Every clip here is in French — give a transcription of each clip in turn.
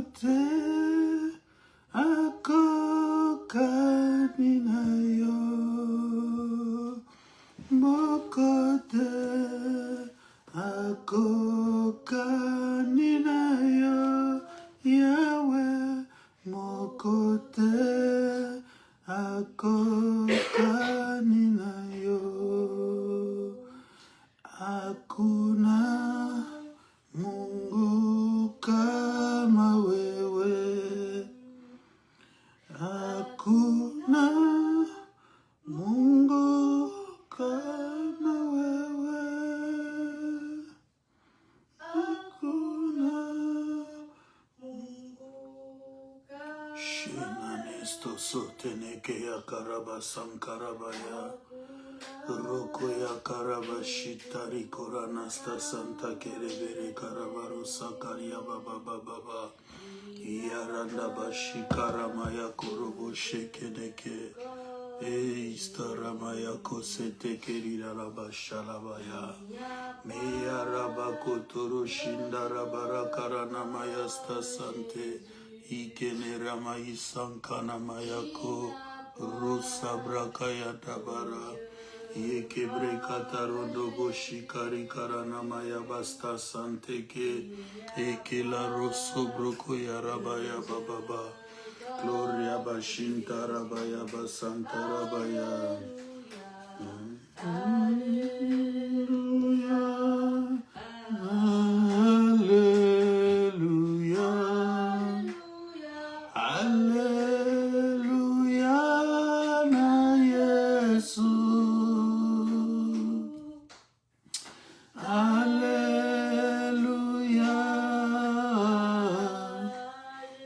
Mokote akokani na yo, mokote akokani na yo, Yahweh, mokote akokani na yo, hakuna Mungu kama wewe, hakuna Mungu kama wewe, hakuna Mungu kama wewe. Shina nesto soteneke ya karaba sankarabaya, Roko ya karaba shitari koranasta santa kerebere karabaru sakaria baba baba, Yaranda bashi karamaya korobo shekeneke, Istaramaya kosete kerira rabashalabaya, Meya rabako toro shindarabara karanamaya sta sante, Ikene ramayi sankana mayako, Rusa brakaya tabara, Yekebre katarondo boshikari karanamaya basta santeke, Ekela rosso broko yarabaya bababa, Gloria bashinta rabaya basanta rabaya. Hallelujah, hallelujah, hallelujah, na Yesu.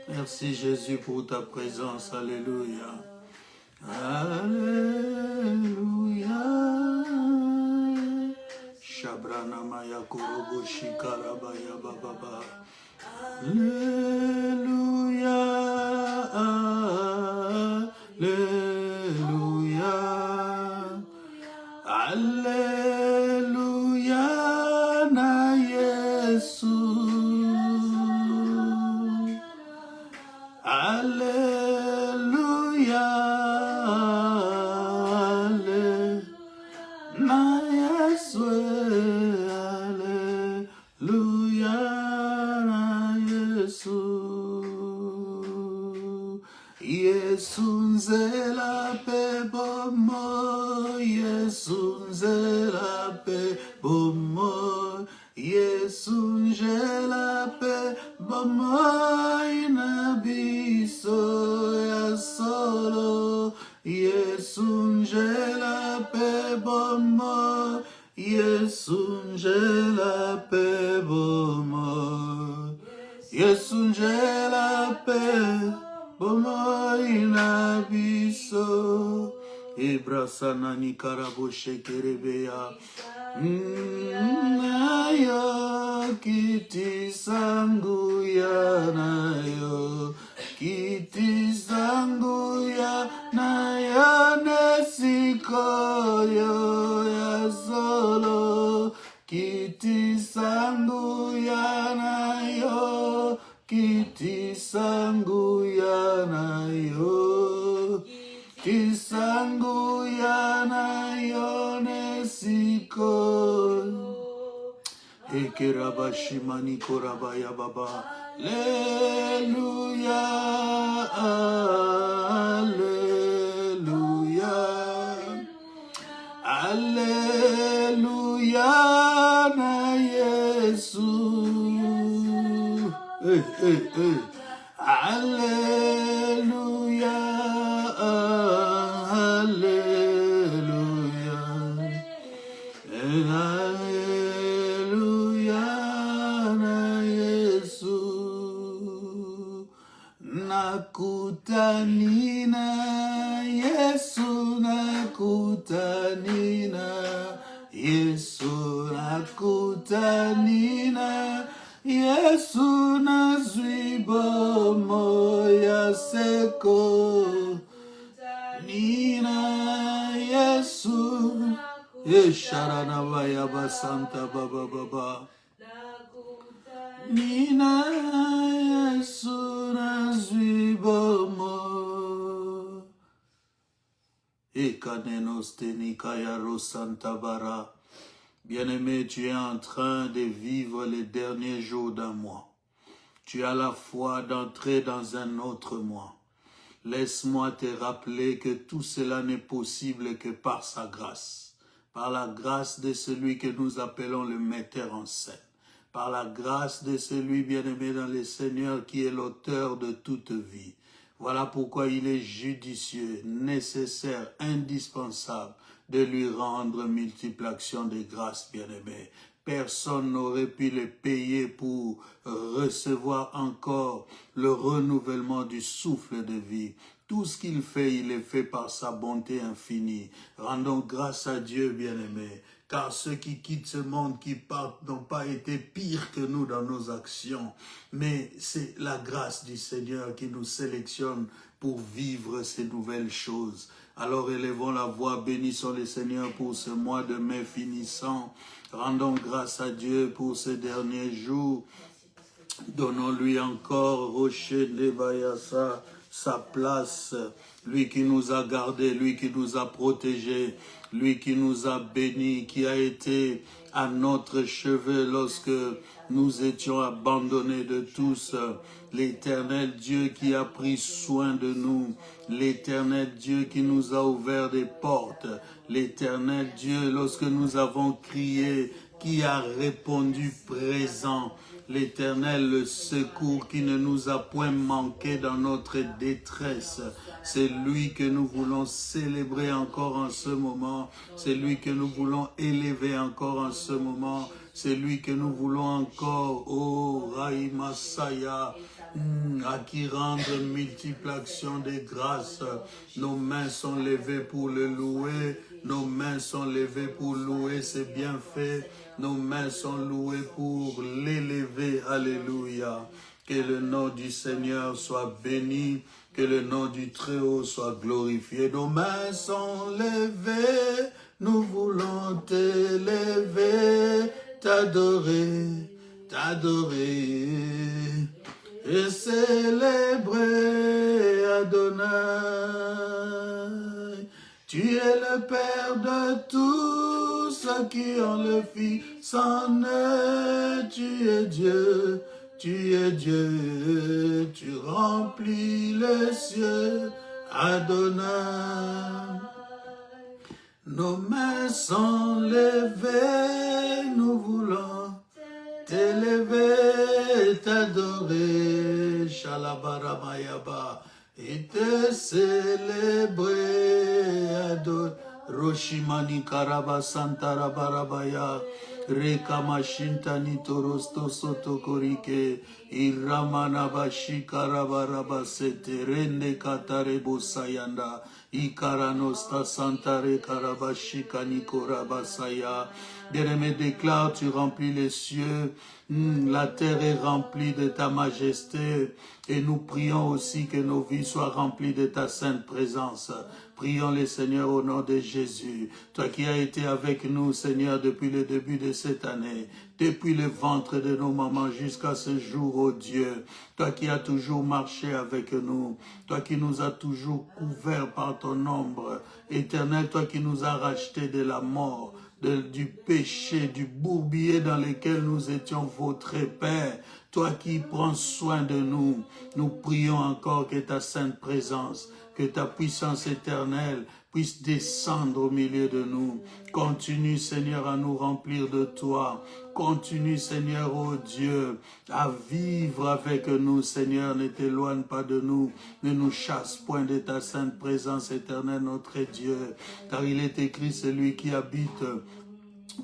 Merci Jésus pour ta présence, alléluia. Alléluia. Shabrana maya korobo shikarabaya bababa. Alléluia. Alléluia. Alléluia na Yesu. Alléluia, na Yesu, Alléluia, na Yesu. Yesu nzela pe bomo, Yesu nzela pe bomo, Yesu nzela pe bomo, inabiso ya solo, Yesu nzela pe bomo, Yesu nzela pe bomo, Yesu nzela pe bomo, inabiso. Ibrasana ni karabo shekerebeya, nayo kiti sangu ya nayo, kiti sangu ya nayo nesikoyo ya solo, kiti sangu ya nayo, kiti sangu ya nayo, kisangu yana yone siko, Ekerabashimani korabaya baba. Alleluia, Alleluia, Alleluia na Yesu. Alleluia. Nakutanina Yesu, nakutanina Yesu, nakutanina Yesu, nazwibo moya seko nina Yesu, Yesharana vaya basanta baba baba nina Yesu. Rikanenos Tenikayaro Santabara. Bien-aimé, tu es en train de vivre les derniers jours d'un mois. Tu as la foi d'entrer dans un autre mois. Laisse-moi te rappeler que tout cela n'est possible que par sa grâce. Par la grâce de celui que nous appelons le metteur en scène. Par la grâce de celui bien-aimé dans le Seigneur qui est l'auteur de toute vie. Voilà pourquoi il est judicieux, nécessaire, indispensable de lui rendre multiple action de grâce, bien-aimé. Personne n'aurait pu le payer pour recevoir encore le renouvellement du souffle de vie. Tout ce qu'il fait, il est fait par sa bonté infinie. Rendons grâce à Dieu, bien-aimé. Car ceux qui quittent ce monde, qui partent, n'ont pas été pires que nous dans nos actions. Mais c'est la grâce du Seigneur qui nous sélectionne pour vivre ces nouvelles choses. Alors élevons la voix, bénissons le Seigneur pour ce mois de mai finissant. Rendons grâce à Dieu pour ces derniers jours. Donnons-lui encore, Rocher Nebayasa, sa place. Lui qui nous a gardés, lui qui nous a protégés, lui qui nous a bénis, qui a été à notre chevet lorsque nous étions abandonnés de tous. L'Éternel Dieu qui a pris soin de nous, l'Éternel Dieu qui nous a ouvert des portes, l'Éternel Dieu lorsque nous avons crié, qui a répondu présent, l'Éternel, le secours qui ne nous a point manqué dans notre détresse. C'est lui que nous voulons célébrer encore en ce moment. C'est lui que nous voulons élever encore en ce moment. C'est lui que nous voulons encore, oh Raïmasaya, à qui rendre multiple action de grâce. Nos mains sont levées pour le louer. Nos mains sont levées pour louer ses bienfaits. Nos mains sont louées pour l'élever. Alléluia. Que le nom du Seigneur soit béni. Que le nom du Très-Haut soit glorifié. Nos mains sont levées. Nous voulons t'élever, t'adorer, t'adorer et célébrer Adonai. Tu es le Père de tous ceux qui ont le Fils en eux. Tu es Dieu, tu es Dieu, tu remplis les cieux, Adonai. Nos mains sont levées, nous voulons t'élever, t'adorer, Shalabaramayaba, et te célébrer, Adonai. Roshimani Karaba Santara Barabaya, Rekamashintani Torosto Sotokorike, Iramana Bashi Karabaraba Sete, Rende Katarebo Sayanda, Ikaranosta Santare Karabashi Kanikorabasaya. Bien-aimé, déclare, tu remplis les cieux, la terre est remplie de ta majesté, et nous prions aussi que nos vies soient remplies de ta sainte présence. Prions le Seigneur au nom de Jésus. Toi qui as été avec nous, Seigneur, depuis le début de cette année, depuis le ventre de nos mamans jusqu'à ce jour, oh Dieu. Toi qui as toujours marché avec nous. Toi qui nous as toujours couverts par ton ombre. Éternel, toi qui nous as rachetés de la mort, du péché, du bourbier dans lequel nous étions vautrés, Père. Toi qui prends soin de nous, nous prions encore que ta sainte présence, que ta puissance éternelle puisse descendre au milieu de nous. Continue, Seigneur, à nous remplir de toi. Continue, Seigneur, oh Dieu, à vivre avec nous, Seigneur. Ne t'éloigne pas de nous. Ne nous chasse point de ta sainte présence éternelle, notre Dieu. Car il est écrit, celui qui habite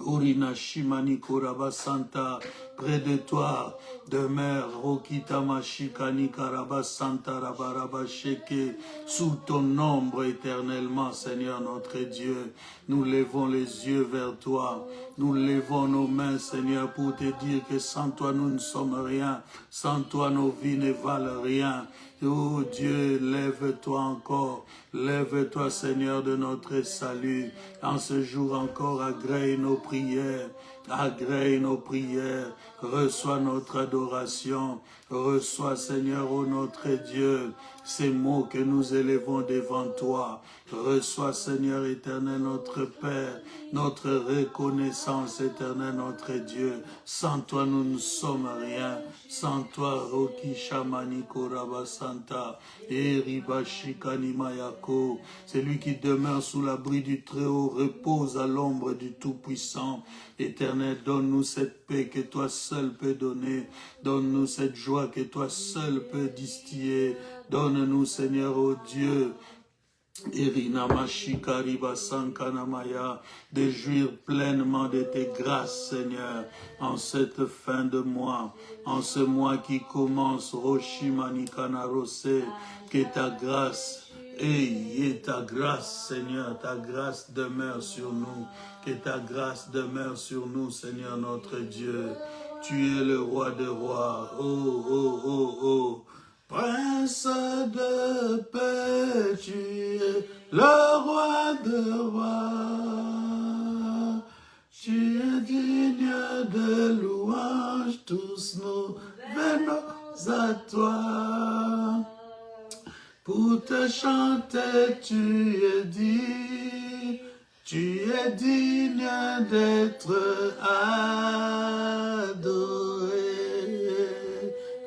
Urina Shimani Kuraba Santa, près de toi demeure Rokita Mashikani Karaba Santa Rabaraba Sheke, sous ton ombre éternellement, Seigneur notre Dieu. Nous levons les yeux vers toi, nous levons nos mains, Seigneur, pour te dire que sans toi nous ne sommes rien, sans toi nos vies ne valent rien. Oh Dieu, lève-toi encore, lève-toi Seigneur de notre salut. En ce jour encore, agrée nos prières, agrée nos prières, reçois notre adoration, reçois, Seigneur, ô notre Dieu, ces mots que nous élevons devant toi. Reçois, Seigneur éternel, notre Père, notre reconnaissance, éternel, notre Dieu. Sans toi, nous ne sommes rien. Sans toi, Roki Shamani Koraba Santa, Eriba Shikani Mayako, celui qui demeure sous l'abri du Très-Haut repose à l'ombre du Tout-Puissant. Éternel, donne-nous cette paix que toi seul peux donner. Donne-nous cette joie que toi seul peux distiller. Donne-nous, Seigneur, ô Dieu, de jouir pleinement de tes grâces, Seigneur, en cette fin de mois, en ce mois qui commence, Roshimanikana-Rose, que ta grâce, et ta grâce, Seigneur, ta grâce demeure sur nous, que ta grâce demeure sur nous, Seigneur notre Dieu. Tu es le roi des rois, oh, oh, oh, oh. Prince de paix, tu es le roi de rois. Tu es digne de louange, tous nous venons à toi. Pour te chanter, tu es digne d'être adoré.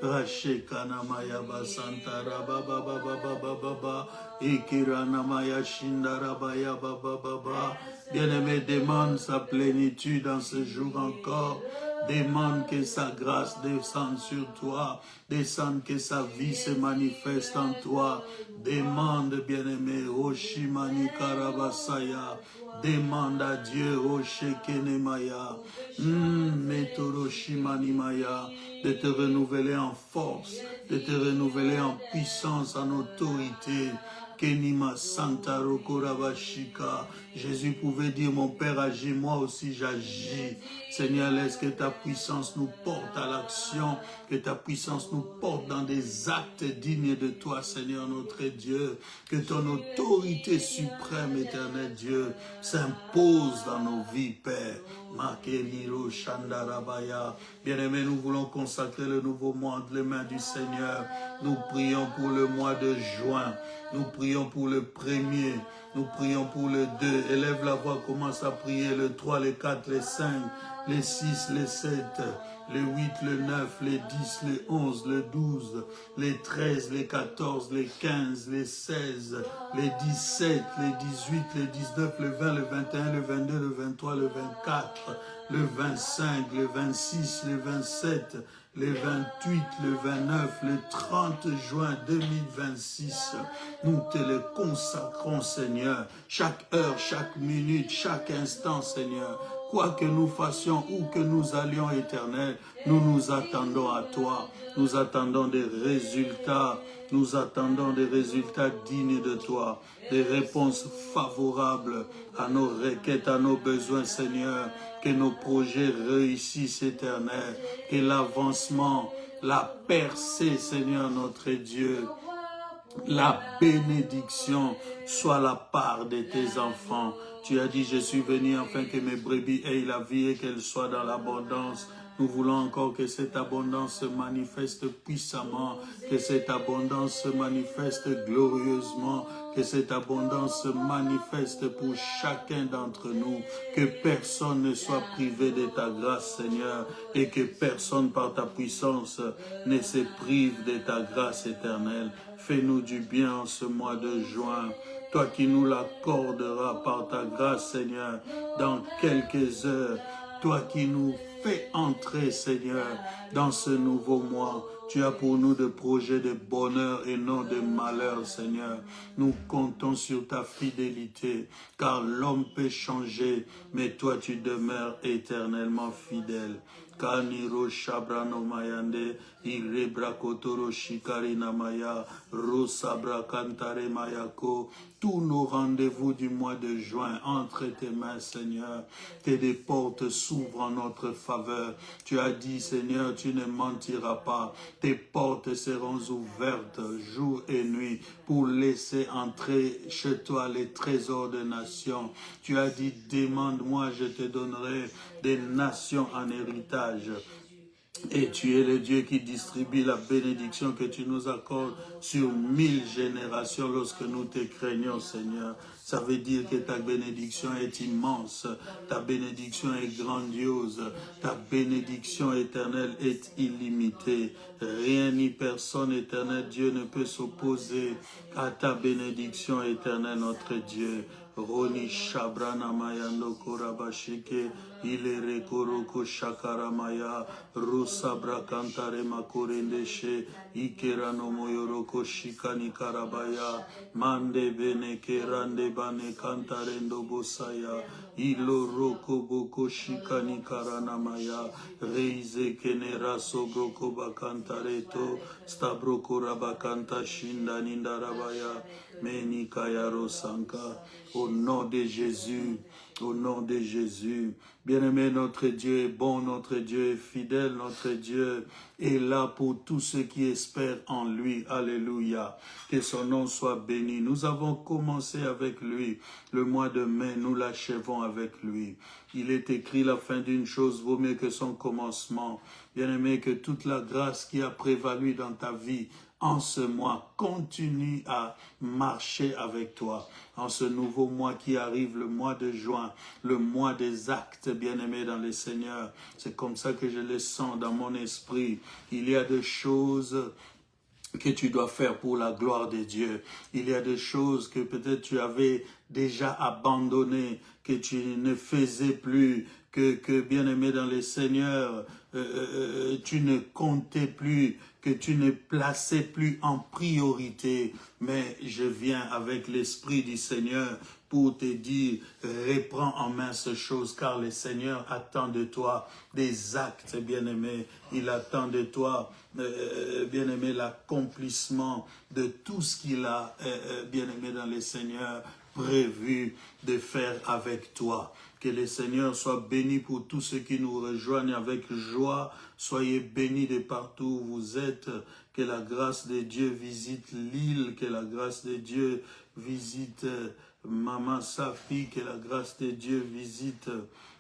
Rashekana Maya Basantara Baba Baba Baba Baba Ikirana Maya Shindara Baya Baba Baba. Bien-aimé, demande sa plénitude en ce jour encore. Demande que sa grâce descende sur toi. Descende que sa vie se manifeste en toi. Demande, bien-aimé, Oshimani Karabasaya. Demande à Dieu, Oshekene Maya. Metoroshimani Maya. De te renouveler en force, de te renouveler en puissance, en autorité. Kenima Santa Rokorabashika. Jésus pouvait dire, mon Père agit, moi aussi j'agis. Seigneur, laisse que ta puissance nous porte à l'action, que ta puissance nous porte dans des actes dignes de toi, Seigneur notre Dieu. Que ton autorité suprême, éternel Dieu, s'impose dans nos vies, Père. Makeliro Shandarabaya. Bien-aimés, nous voulons consacrer le nouveau mois entre les mains du Seigneur. Nous prions pour le mois de juin. Nous prions pour le 1er. Nous prions pour le 2. Élève la voix, commence à prier le 3, le 4, le 5, le 6, le 7, le 8, le 9, le 10, le 11, le 12, le 13, le 14, le 15, le 16, le 17, le 18, le 19, le 20, le 21, le 22, le 23, le 24, le 25, le 26, le 27, le 28, le 29, le 30 juin 2026, nous te le consacrons, Seigneur, chaque heure, chaque minute, chaque instant, Seigneur. Quoi que nous fassions, où que nous allions, Éternel, nous nous attendons à toi. Nous attendons des résultats. Nous attendons des résultats dignes de toi. Des réponses favorables à nos requêtes, à nos besoins, Seigneur. Que nos projets réussissent, Éternel. Que l'avancement, la percée, Seigneur notre Dieu, la bénédiction soit la part de tes enfants. Tu as dit, je suis venu afin que mes brebis aient la vie et qu'elles soient dans l'abondance. Nous voulons encore que cette abondance se manifeste puissamment, que cette abondance se manifeste glorieusement, que cette abondance se manifeste pour chacun d'entre nous, que personne ne soit privé de ta grâce, Seigneur, et que personne par ta puissance ne se prive de ta grâce éternelle. Fais-nous du bien en ce mois de juin. Toi qui nous l'accorderas par ta grâce, Seigneur, dans quelques heures. Toi qui nous fais entrer, Seigneur, dans ce nouveau mois. Tu as pour nous des projets de bonheur et non de malheur, Seigneur. Nous comptons sur ta fidélité, car l'homme peut changer, mais toi tu demeures éternellement fidèle. Kaniro Shabrano Mayande, Irebra Kotoro Shikari Namaya, Rosabra Kantare Mayako, tous nos rendez-vous du mois de juin entre tes mains, Seigneur, que des portes s'ouvrent en notre faveur. Tu as dit, Seigneur, tu ne mentiras pas. tes portes seront ouvertes jour et nuit pour laisser entrer chez toi les trésors des nations. Tu as dit, demande-moi, je te donnerai des nations en héritage. Et tu es le Dieu qui distribue la bénédiction que tu nous accordes sur 1000 générations lorsque nous te craignons, Seigneur. Ça veut dire que ta bénédiction est immense, ta bénédiction est grandiose, ta bénédiction éternelle est illimitée. Rien ni personne, éternel Dieu, ne peut s'opposer à ta bénédiction éternelle, notre Dieu. Roni Shabrana Maya Nokorabashike, Ilere Koroko Shakaramaya, Rusabra Kantare Makorendeshe, Ikerano Moyoroko Shikani Karabaya, Mande Bene Kerande Bane Kantarendo Bosaya, Ilo Roko Boko Shikani Karanamaya, Reize Kenera Sobroko Bakantareto, Stabroko Rabakanta Shinda Nindarabaya, Meni Kayaro Sanka. Au nom de Jésus, au nom de Jésus. Bien-aimé, notre Dieu est bon, notre Dieu est fidèle, notre Dieu est là pour tous ceux qui espèrent en lui. Alléluia. Que son nom soit béni. Nous avons commencé avec lui. Le mois de mai, nous l'achevons avec lui. Il est écrit, la fin d'une chose vaut mieux que son commencement. Bien-aimé, que toute la grâce qui a prévalu dans ta vie en ce mois continue à marcher avec toi. En ce nouveau mois qui arrive, le mois de juin, le mois des actes, bien-aimés dans le Seigneur. C'est comme ça que je le sens dans mon esprit. Il y a des choses que tu dois faire pour la gloire de Dieu. Il y a des choses que peut-être tu avais déjà abandonnées, que tu ne faisais plus, que bien-aimé dans le Seigneur, tu ne comptais plus, que tu ne plaçais plus en priorité. Mais je viens avec l'Esprit du Seigneur pour te dire, reprends en main ces choses, car le Seigneur attend de toi des actes, bien-aimé. Il attend de toi, bien-aimé, l'accomplissement de tout ce qu'il a, bien-aimé, dans le Seigneur, prévu de faire avec toi. Que le Seigneur soit béni pour tous ceux qui nous rejoignent avec joie. Soyez bénis de partout où vous êtes. Que la grâce de Dieu visite l'île. Que la grâce de Dieu visite Maman Safi. Que la grâce de Dieu visite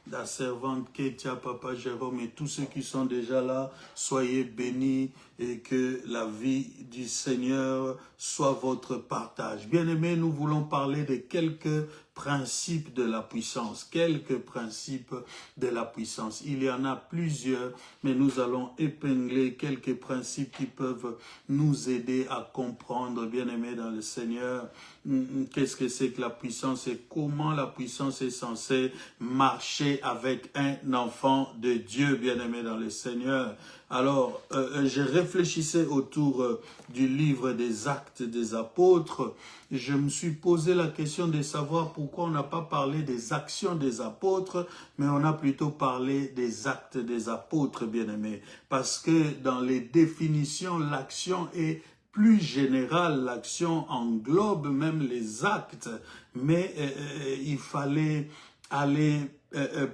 la servante Ketia, Papa Jérôme et tous ceux qui sont déjà là. Soyez bénis et que la vie du Seigneur soit votre partage. Bien-aimés, nous voulons parler de quelques principes de la puissance. Quelques principes de la puissance. Il y en a plusieurs, mais nous allons épingler quelques principes qui peuvent nous aider à comprendre, bien-aimés dans le Seigneur, qu'est-ce que c'est que la puissance et comment la puissance est censée marcher avec un enfant de Dieu, bien-aimé dans le Seigneur. Alors, je réfléchissais autour du livre des Actes des Apôtres. Je me suis posé la question de savoir pourquoi on n'a pas parlé des actions des apôtres, mais on a plutôt parlé des actes des apôtres, bien-aimés. Parce que dans les définitions, l'action est plus générale, l'action englobe même les actes, mais il fallait aller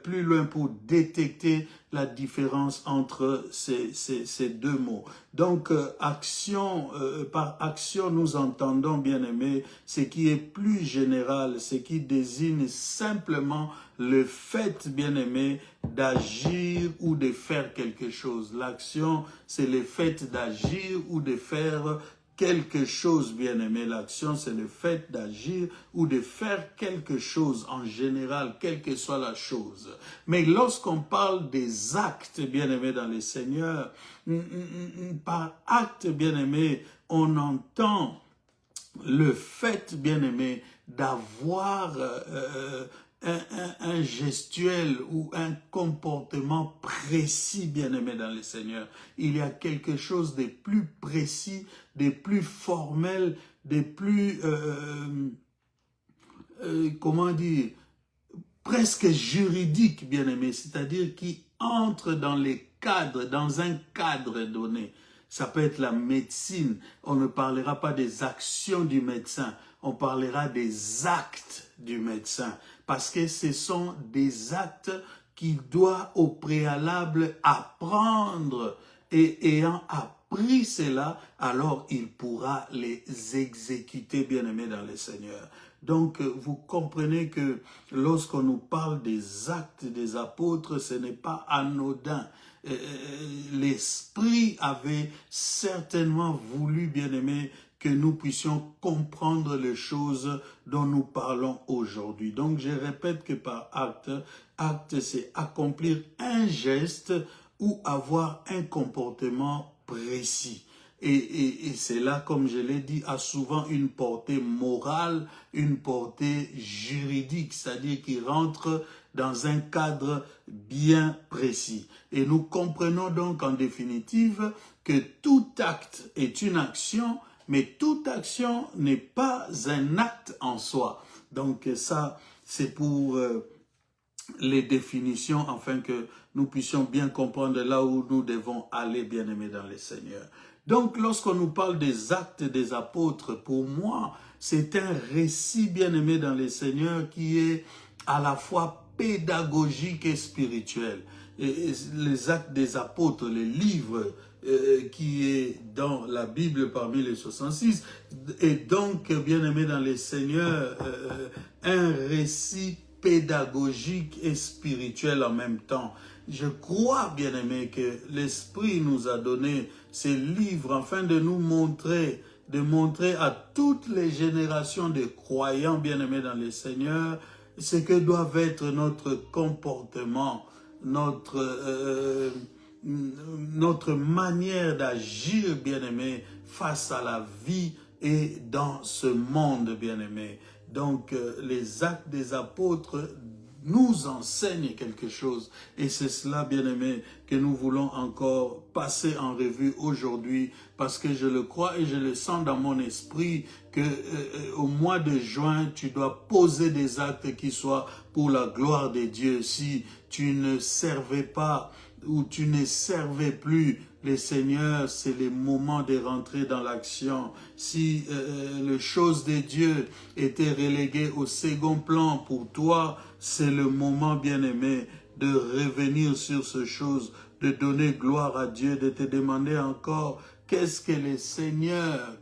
plus loin pour détecter la différence entre ces deux mots. Donc, action, par action, nous entendons, bien aimé, ce qui est plus général, ce qui désigne simplement le fait, bien aimé, d'agir ou de faire quelque chose. L'action, c'est le fait d'agir ou de faire quelque chose, bien-aimé. L'action, c'est le fait d'agir ou de faire quelque chose en général, quelle que soit la chose. Mais lorsqu'on parle des actes, bien-aimé, dans le Seigneur, par acte, bien-aimé, on entend le fait, bien-aimé, d'avoir un gestuel ou un comportement précis, bien-aimé dans le Seigneur. Il y a quelque chose de plus précis, de plus formel, de plus, comment dire, presque juridique, bien-aimé, c'est-à-dire qui entre dans les cadres, dans un cadre donné. Ça peut être la médecine. On ne parlera pas des actions du médecin. On parlera des actes du médecin. Parce que ce sont des actes qu'il doit au préalable apprendre et ayant appris cela, alors il pourra les exécuter, bien-aimés dans le Seigneur. Donc, vous comprenez que lorsqu'on nous parle des actes des apôtres, ce n'est pas anodin. L'Esprit avait certainement voulu, bien-aimés, que nous puissions comprendre les choses dont nous parlons aujourd'hui. Donc, je répète que par acte, acte, c'est accomplir un geste ou avoir un comportement précis. Et cela, comme je l'ai dit, a souvent une portée morale, une portée juridique, c'est-à-dire qui rentre dans un cadre bien précis. Et nous comprenons donc en définitive que tout acte est une action, mais toute action n'est pas un acte en soi. Donc ça, c'est pour les définitions, afin que nous puissions bien comprendre là où nous devons aller, bien-aimés dans le Seigneur. Donc, lorsqu'on nous parle des actes des apôtres, pour moi, c'est un récit, bien-aimé dans le Seigneur, qui est à la fois pédagogique et spirituel. Et les actes des apôtres, les livres qui est dans la Bible parmi les 66, est donc, bien-aimé dans le Seigneur, un récit pédagogique et spirituel en même temps. Je crois, bien-aimé, que l'Esprit nous a donné ces livres afin de nous montrer, de montrer à toutes les générations de croyants, bien-aimés dans le Seigneur, ce que doit être notre comportement, notre manière d'agir, bien-aimé, face à la vie et dans ce monde, bien-aimé. Donc, les actes des apôtres nous enseignent quelque chose. Et c'est cela, bien-aimé, que nous voulons encore passer en revue aujourd'hui, parce que je le crois et je le sens dans mon esprit que au mois de juin, tu dois poser des actes qui soient pour la gloire de Dieu. Si tu ne servais pas ou tu ne servais plus les seigneurs, c'est le moment de rentrer dans l'action. Si les choses de Dieu étaient reléguées au second plan pour toi, c'est le moment, bien-aimé, de revenir sur ces choses, de donner gloire à Dieu, de te demander encore qu'est-ce que le Seigneur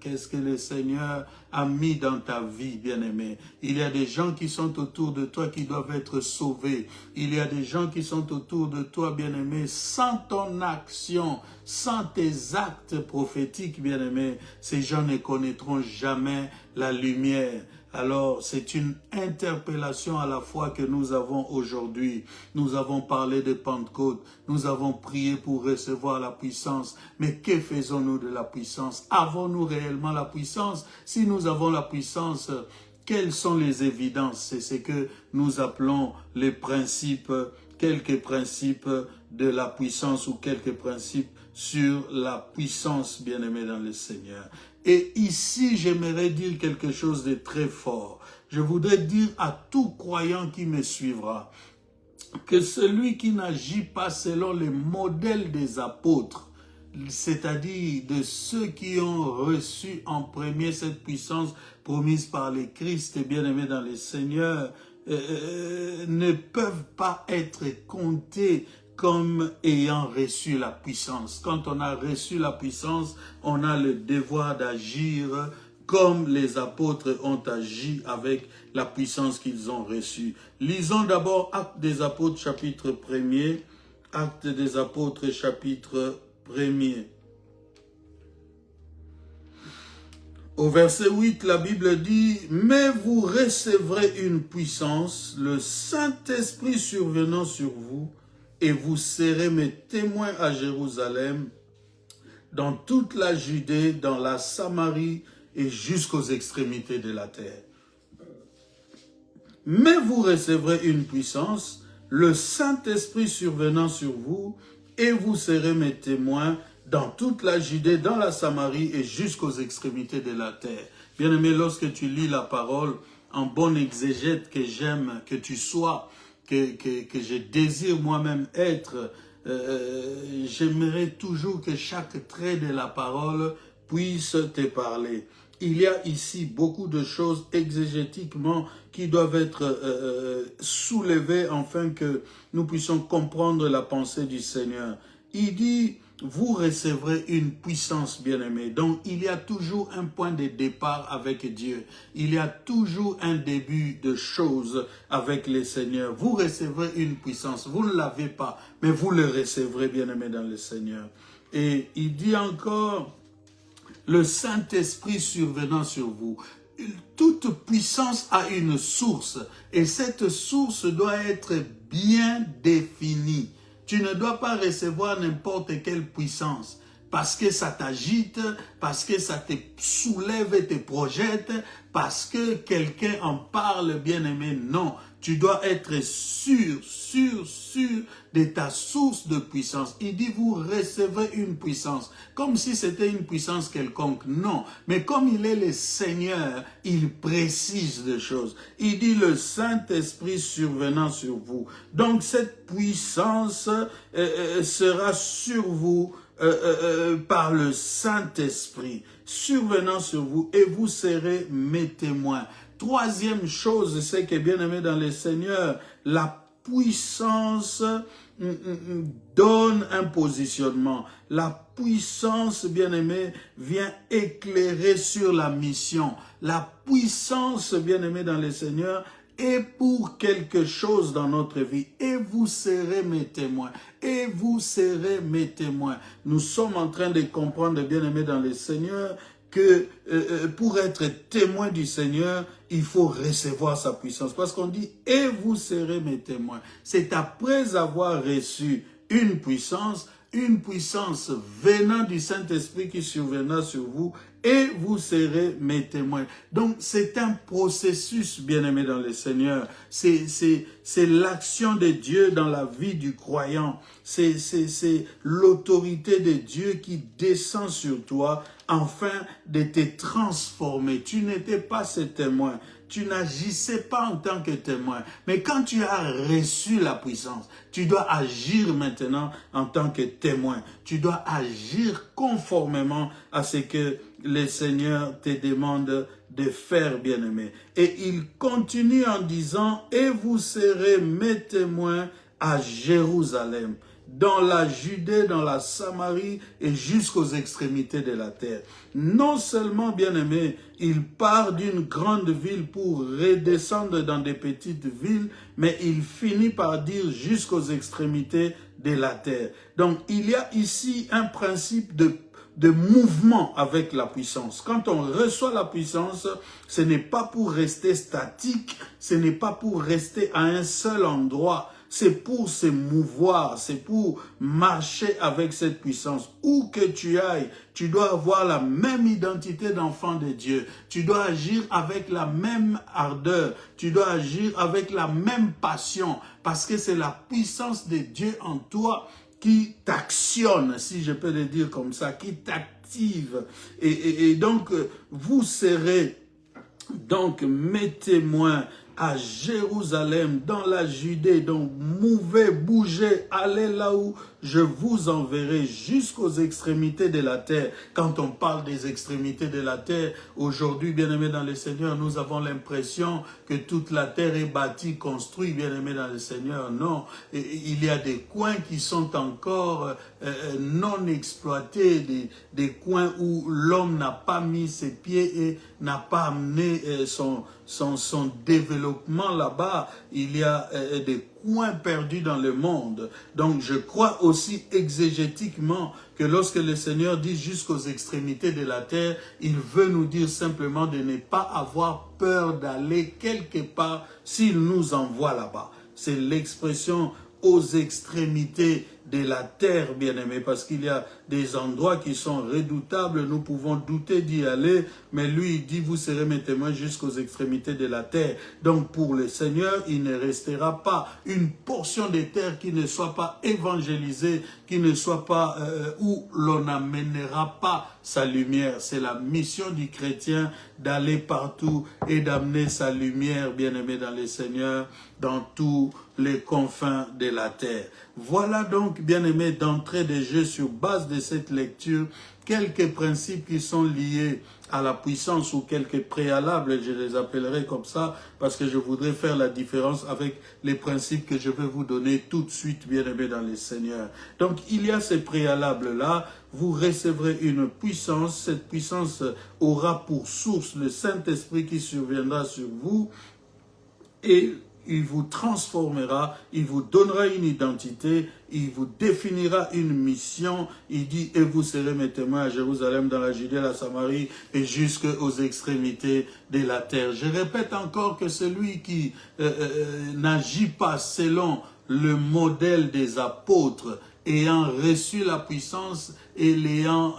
a mis dans ta vie, bien-aimé. Il y a des gens qui sont autour de toi qui doivent être sauvés. Il y a des gens qui sont autour de toi, bien-aimé, sans ton action, sans tes actes prophétiques, bien-aimé, ces gens ne connaîtront jamais la lumière. Alors, c'est une interpellation à la fois que nous avons aujourd'hui. Nous avons parlé de Pentecôte, nous avons prié pour recevoir la puissance. Mais que faisons-nous de la puissance? Avons-nous réellement la puissance? Si nous avons la puissance, quelles sont les évidences? C'est ce que nous appelons les principes, quelques principes de la puissance ou quelques principes sur la puissance, bien-aimé dans le Seigneur. Et ici, j'aimerais dire quelque chose de très fort. Je voudrais dire à tout croyant qui me suivra que celui qui n'agit pas selon les modèles des apôtres, c'est-à-dire de ceux qui ont reçu en premier cette puissance promise par les Christ, bien-aimés dans le Seigneur, ne peuvent pas être comptés comme ayant reçu la puissance. Quand on a reçu la puissance, on a le devoir d'agir comme les apôtres ont agi avec la puissance qu'ils ont reçue. Lisons d'abord Actes des Apôtres chapitre 1er. Actes des Apôtres chapitre 1er. Au verset 8, la Bible dit « Mais vous recevrez une puissance, le Saint-Esprit survenant sur vous, et vous serez mes témoins à Jérusalem, dans toute la Judée, dans la Samarie et jusqu'aux extrémités de la terre. Mais vous recevrez une puissance, le Saint-Esprit survenant sur vous, et vous serez mes témoins dans toute la Judée, dans la Samarie et jusqu'aux extrémités de la terre. » Bien-aimé, lorsque tu lis la parole, en bon exégète que j'aime que tu sois, que je désire moi-même être, j'aimerais toujours que chaque trait de la parole puisse te parler. Il y a ici beaucoup de choses exégétiquement qui doivent être soulevées afin que nous puissions comprendre la pensée du Seigneur. Il dit vous recevrez une puissance, bien-aimés. Donc, il y a toujours un point de départ avec Dieu. Il y a toujours un début de choses avec le Seigneur. Vous recevrez une puissance. Vous ne l'avez pas, mais vous le recevrez, bien-aimés, dans le Seigneur. Et il dit encore, le Saint-Esprit survenant sur vous. Toute puissance a une source, et cette source doit être bien définie. Tu ne dois pas recevoir n'importe quelle puissance parce que ça t'agite, parce que ça te soulève et te projette, parce que quelqu'un en parle, bien-aimé. Non, tu dois être sûr de ta source de puissance. Il dit, vous recevez une puissance, comme si c'était une puissance quelconque. Non, mais comme il est le Seigneur, il précise des choses. Il dit, le Saint-Esprit survenant sur vous. Donc cette puissance sera sur vous par le Saint-Esprit, survenant sur vous, et vous serez mes témoins. Troisième chose, c'est que, bien-aimé dans le Seigneur, la puissance donne un positionnement. La puissance, bien-aimé, vient éclairer sur la mission. La puissance, bien-aimé dans le Seigneur, est pour quelque chose dans notre vie. Et vous serez mes témoins. Et vous serez mes témoins. Nous sommes en train de comprendre, bien-aimé dans le Seigneur, que pour être témoin du Seigneur, il faut recevoir sa puissance. Parce qu'on dit, et vous serez mes témoins. C'est après avoir reçu une puissance venant du Saint-Esprit qui surviendra sur vous, et vous serez mes témoins. Donc, c'est un processus, bien-aimé dans le Seigneur. C'est l'action de Dieu dans la vie du croyant. C'est l'autorité de Dieu qui descend sur toi afin de te transformer. Tu n'étais pas ce témoin. Tu n'agissais pas en tant que témoin. Mais quand tu as reçu la puissance, tu dois agir maintenant en tant que témoin. Tu dois agir conformément à ce que le Seigneur te demande de faire, bien-aimé. Et il continue en disant, et vous serez mes témoins à Jérusalem, dans la Judée, dans la Samarie et jusqu'aux extrémités de la terre. Non seulement, bien-aimé, il part d'une grande ville pour redescendre dans des petites villes, mais il finit par dire jusqu'aux extrémités de la terre. Donc, il y a ici un principe de mouvement avec la puissance. Quand on reçoit la puissance, ce n'est pas pour rester statique, ce n'est pas pour rester à un seul endroit, c'est pour se mouvoir, c'est pour marcher avec cette puissance. Où que tu ailles, tu dois avoir la même identité d'enfant de Dieu. Tu dois agir avec la même ardeur. Tu dois agir avec la même passion. Parce que c'est la puissance de Dieu en toi qui t'actionne, si je peux le dire comme ça, qui t'active. Et donc, vous serez donc mes témoins à Jérusalem, dans la Judée. Donc, bougez, allez là où je vous enverrai jusqu'aux extrémités de la terre. Quand on parle des extrémités de la terre, aujourd'hui, bien-aimés dans le Seigneur, nous avons l'impression que toute la terre est bâtie, construite, bien-aimés dans le Seigneur. Non, il y a des coins qui sont encore non exploités, des coins où l'homme n'a pas mis ses pieds et n'a pas amené son développement là-bas. Il y a des coins perdus dans le monde. Donc je crois aussi exégétiquement que lorsque le Seigneur dit jusqu'aux extrémités de la terre, il veut nous dire simplement de ne pas avoir peur d'aller quelque part s'il nous envoie là-bas. C'est l'expression aux extrémités de la terre, bien-aimé, parce qu'il y a des endroits qui sont redoutables, nous pouvons douter d'y aller, mais lui, il dit, vous serez mes témoins jusqu'aux extrémités de la terre. Donc, pour le Seigneur, il ne restera pas une portion de terre qui ne soit pas évangélisée, qui ne soit pas où l'on n'amènera pas sa lumière. C'est la mission du chrétien d'aller partout et d'amener sa lumière, bien-aimé dans le Seigneur, dans tous les confins de la terre. Voilà donc, bien-aimés, d'entrée de jeu sur base de cette lecture, quelques principes qui sont liés à la puissance ou quelques préalables, je les appellerai comme ça, parce que je voudrais faire la différence avec les principes que je vais vous donner tout de suite, bien-aimés dans le Seigneur. Donc, il y a ces préalables-là, vous recevrez une puissance, cette puissance aura pour source le Saint-Esprit qui surviendra sur vous, et il vous transformera, il vous donnera une identité, il vous définira une mission. Il dit, et vous serez mes témoins à Jérusalem, dans la Judée, la Samarie et jusqu'aux extrémités de la terre. Je répète encore que celui qui n'agit pas selon le modèle des apôtres, ayant reçu la puissance et l'ayant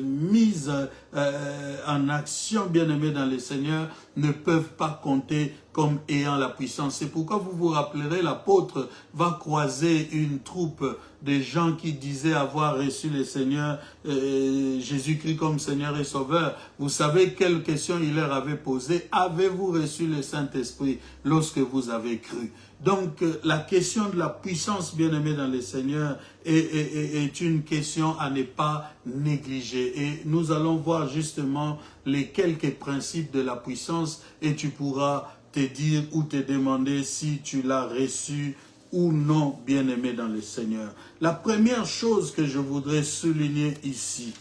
mise en action, bien-aimés dans le Seigneur, ne peuvent pas compter comme ayant la puissance. C'est pourquoi vous vous rappellerez, l'apôtre va croiser une troupe de gens qui disaient avoir reçu le Seigneur, Jésus-Christ comme Seigneur et Sauveur. Vous savez quelle question il leur avait posée? Avez-vous reçu le Saint-Esprit lorsque vous avez cru? Donc, la question de la puissance, bien-aimée dans le Seigneur, est une question à ne pas négliger. Et nous allons voir justement les quelques principes de la puissance et tu pourras te dire ou te demander si tu l'as reçu ou non, bien-aimé dans le Seigneur. La première chose que je voudrais souligner ici,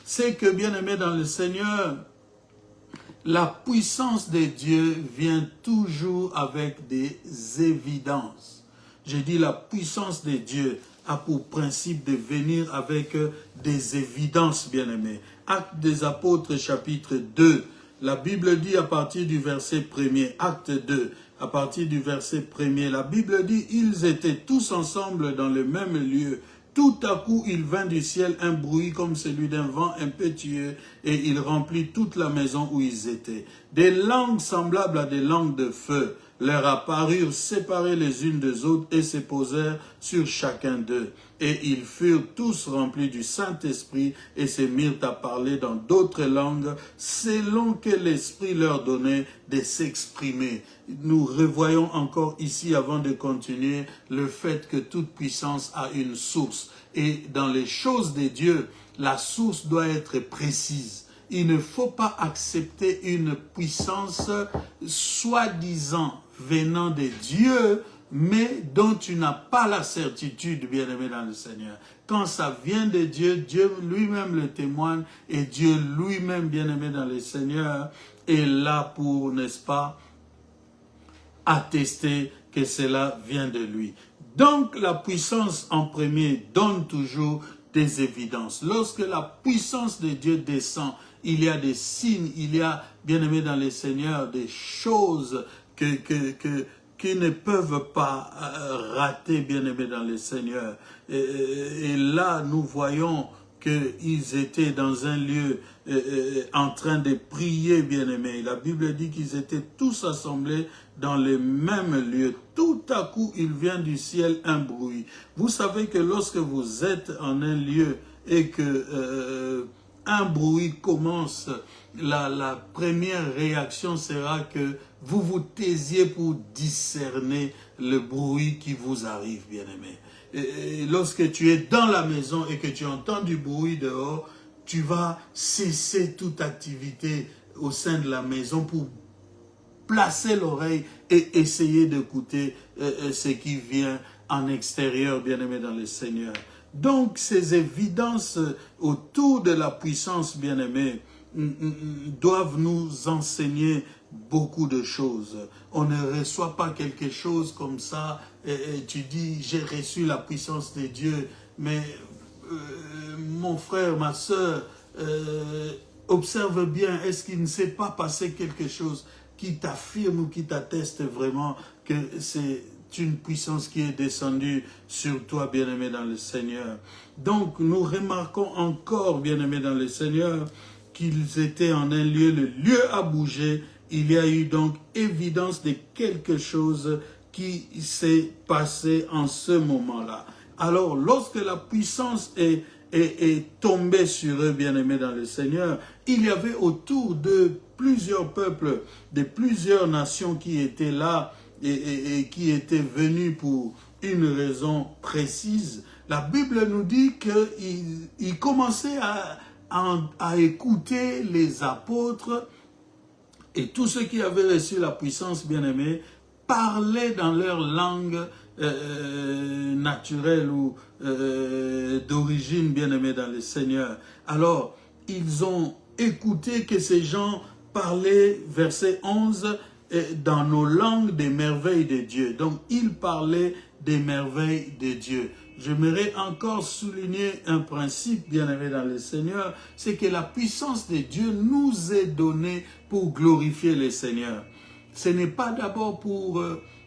c'est que, bien-aimé dans le Seigneur, la puissance de Dieu vient toujours avec des évidences. Je dis la puissance de Dieu a pour principe de venir avec des évidences, bien-aimés. Actes des Apôtres, chapitre 2. La Bible dit à partir du verset 1er, Acte 2, à partir du verset 1er, la Bible dit, ils étaient tous ensemble dans le même lieu. Tout à coup, il vint du ciel un bruit comme celui d'un vent impétueux et il remplit toute la maison où ils étaient. Des langues semblables à des langues de feu leur apparurent séparées les unes des autres et se posèrent sur chacun d'eux. Et ils furent tous remplis du Saint-Esprit et se mirent à parler dans d'autres langues selon que l'Esprit leur donnait de s'exprimer. Nous revoyons encore ici, avant de continuer, le fait que toute puissance a une source. Et dans les choses de Dieu, la source doit être précise. Il ne faut pas accepter une puissance soi-disant venant de Dieu, mais dont tu n'as pas la certitude, bien-aimé dans le Seigneur. Quand ça vient de Dieu, Dieu lui-même le témoigne, et Dieu lui-même, bien-aimé dans le Seigneur, est là pour, n'est-ce pas, attester que cela vient de lui. Donc la puissance en premier donne toujours des évidences. Lorsque la puissance de Dieu descend, il y a des signes, il y a, bien-aimé dans le Seigneur, des choses qui ne peuvent pas rater, bien-aimé dans le Seigneur. Et là, nous voyons qu'ils étaient dans un lieu en train de prier, bien-aimés. La Bible dit qu'ils étaient tous assemblés dans le même lieu. Tout à coup, il vient du ciel un bruit. Vous savez que lorsque vous êtes en un lieu et que un bruit commence, la première réaction sera que vous vous taisiez pour discerner le bruit qui vous arrive, bien-aimé. Et lorsque tu es dans la maison et que tu entends du bruit dehors, tu vas cesser toute activité au sein de la maison pour placer l'oreille et essayer d'écouter ce qui vient en extérieur, bien-aimé dans le Seigneur. Donc, ces évidences autour de la puissance, bien-aimée, doivent nous enseigner beaucoup de choses. On ne reçoit pas quelque chose comme ça et tu dis, j'ai reçu la puissance de Dieu, mais mon frère, ma soeur, observe bien, est-ce qu'il ne s'est pas passé quelque chose qui t'affirme ou qui t'atteste vraiment que c'est une puissance qui est descendue sur toi, bien-aimé dans le Seigneur. Donc, nous remarquons encore, bien-aimé dans le Seigneur, qu'ils étaient en un lieu, le lieu a bougé, il y a eu donc évidence de quelque chose qui s'est passé en ce moment-là. Alors, lorsque la puissance est tombée sur eux, bien-aimés dans le Seigneur, il y avait autour de plusieurs peuples, de plusieurs nations qui étaient là, et qui étaient venus une raison précise. La Bible nous dit qu'il commençait à écouter les apôtres et tous ceux qui avaient reçu la puissance, bien-aimés, parlaient dans leur langue naturelle ou d'origine, bien-aimés dans le Seigneur. Alors, ils ont écouté que ces gens parlaient, verset 11, dans nos langues des merveilles de Dieu. Donc, ils parlaient des merveilles de Dieu. J'aimerais encore souligner un principe, bien-aimé dans le Seigneur, c'est que la puissance de Dieu nous est donnée pour glorifier le Seigneur. Ce n'est pas d'abord pour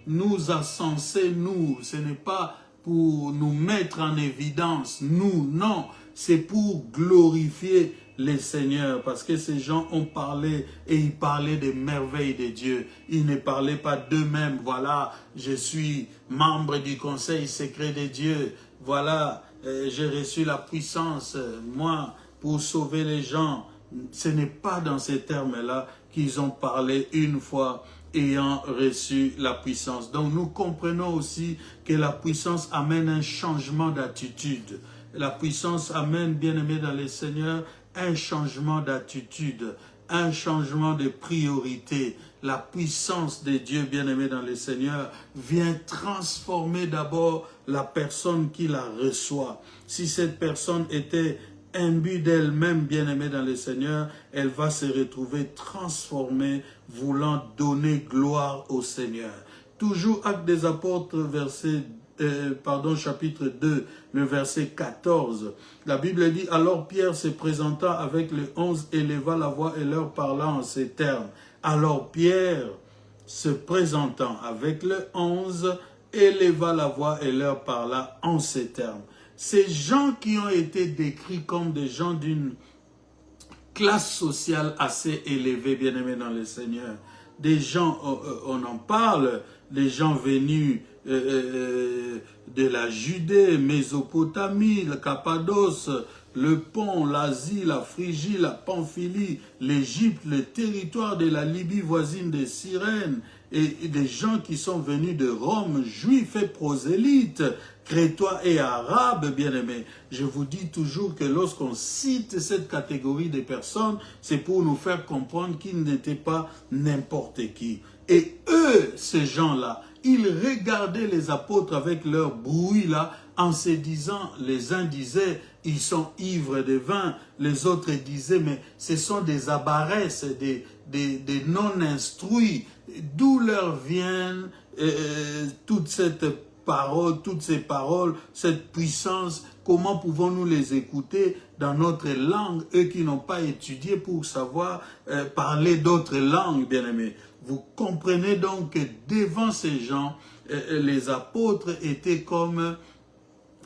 nous ascenser, nous, ce n'est pas pour nous mettre en évidence, nous, non, c'est pour glorifier les seigneurs, parce que ces gens ont parlé et ils parlaient des merveilles de Dieu. Ils ne parlaient pas d'eux-mêmes, voilà, je suis membre du conseil secret de Dieu, voilà, j'ai reçu la puissance, moi, pour sauver les gens. Ce n'est pas dans ces termes-là qu'ils ont parlé une fois ayant reçu la puissance. Donc nous comprenons aussi que la puissance amène un changement d'attitude. La puissance amène, bien-aimés dans les seigneurs, un changement d'attitude, un changement de priorité. La puissance de Dieu, bien-aimé dans les seigneurs, vient transformer d'abord la personne qui la reçoit. Si cette personne était imbue d'elle-même, bien-aimée dans le Seigneur, elle va se retrouver transformée, voulant donner gloire au Seigneur. Toujours Actes des Apôtres, chapitre 2, le verset 14. La Bible dit, alors Pierre se présenta avec les 11, éleva la voix et leur parla en ces termes. Alors Pierre, se présentant avec les 11, éleva la voix et leur parla en ces termes. Ces gens qui ont été décrits comme des gens d'une classe sociale assez élevée, bien-aimés dans le Seigneur, des gens, on en parle, des gens venus de la Judée, Mésopotamie, le Cappadoce, le Pont, l'Asie, la Phrygie, la Pamphylie, l'Égypte, le territoire de la Libye voisine de Cyrène, et des gens qui sont venus de Rome, juifs et prosélytes, crétois et arabes, bien-aimés. Je vous dis toujours que lorsqu'on cite cette catégorie de personnes, c'est pour nous faire comprendre qu'ils n'étaient pas n'importe qui. Et eux, ces gens-là, ils regardaient les apôtres avec leur bruit là, en se disant, les uns disaient, ils sont ivres de vin, les autres disaient, mais ce sont des abaresses, des non-instruits, d'où leur viennent toutes ces paroles, cette puissance, comment pouvons-nous les écouter dans notre langue, eux qui n'ont pas étudié pour savoir parler d'autres langues, bien-aimés. Vous comprenez donc que devant ces gens, les apôtres étaient comme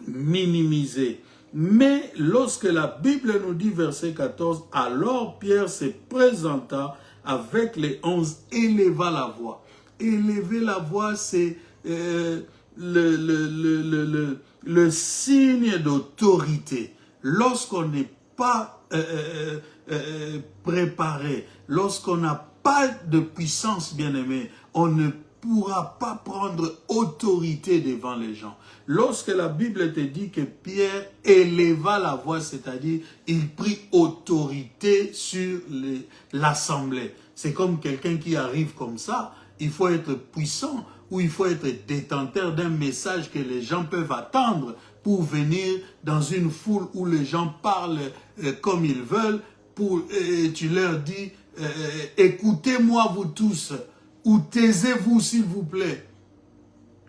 minimisés. Mais lorsque la Bible nous dit, verset 14, alors Pierre se présenta avec les 11, éleva la voix. Élever la voix, c'est le signe d'autorité. Lorsqu'on n'est pas préparé, lorsqu'on n'a pas de puissance, bien-aimé, on ne pourra pas prendre autorité devant les gens. Lorsque la Bible te dit que Pierre éleva la voix, c'est-à-dire il prit autorité sur l'assemblée. C'est comme quelqu'un qui arrive comme ça, il faut être puissant ou il faut être détenteur d'un message que les gens peuvent attendre pour venir dans une foule où les gens parlent comme ils veulent. Tu leur dis, écoutez-moi vous tous, ou taisez-vous s'il vous plaît.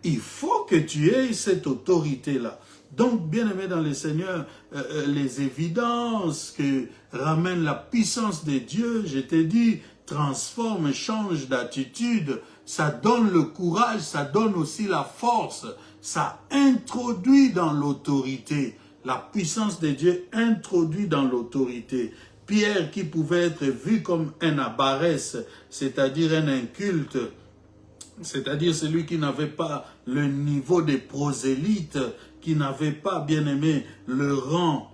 Il faut que tu aies cette autorité-là. Donc, bien-aimé dans le Seigneur, les évidences que ramène la puissance de Dieu, je t'ai dit, transforme, change d'attitude, ça donne le courage, ça donne aussi la force, ça introduit dans l'autorité. La puissance de Dieu introduit dans l'autorité. Pierre, qui pouvait être vu comme un abarès, c'est-à-dire un inculte, c'est-à-dire celui qui n'avait pas le niveau des prosélytes, qui n'avait pas, bien aimé, le rang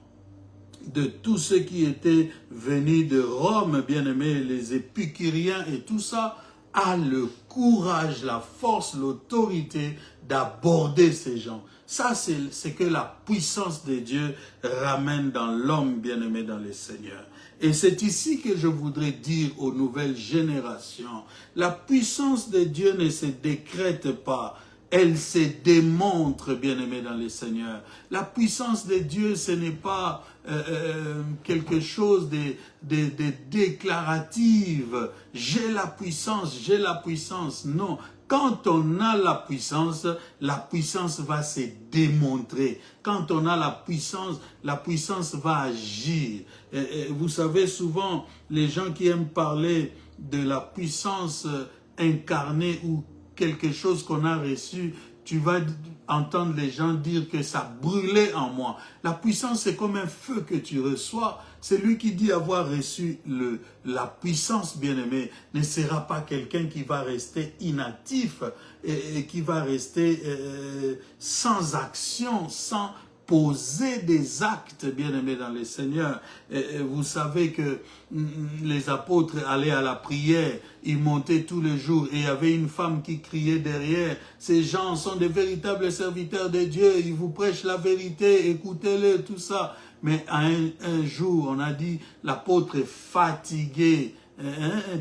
de tous ceux qui étaient venus de Rome, bien aimé, les épicuriens et tout ça, a le courage, la force, l'autorité d'aborder ces gens. Ça, c'est ce que la puissance de Dieu ramène dans l'homme bien-aimé dans le Seigneur. Et c'est ici que je voudrais dire aux nouvelles générations, la puissance de Dieu ne se décrète pas, elle se démontre, bien-aimé dans le Seigneur. La puissance de Dieu, ce n'est pas quelque chose de déclaratif. J'ai la puissance. Non. Quand on a la puissance va se démontrer. Quand on a la puissance va agir. Vous savez, souvent, les gens qui aiment parler de la puissance incarnée ou quelque chose qu'on a reçu, tu vas entendre les gens dire que ça brûlait en moi. La puissance, c'est comme un feu que tu reçois. Celui qui dit avoir reçu la puissance, bien-aimé, ne sera pas quelqu'un qui va rester inactif et qui va rester sans action, sans poser des actes, bien-aimés dans le Seigneur. Vous savez que les apôtres allaient à la prière, ils montaient tous les jours et il y avait une femme qui criait derrière. Ces gens sont des véritables serviteurs de Dieu, ils vous prêchent la vérité, écoutez-le, tout ça. Mais un jour, on a dit, l'apôtre est fatigué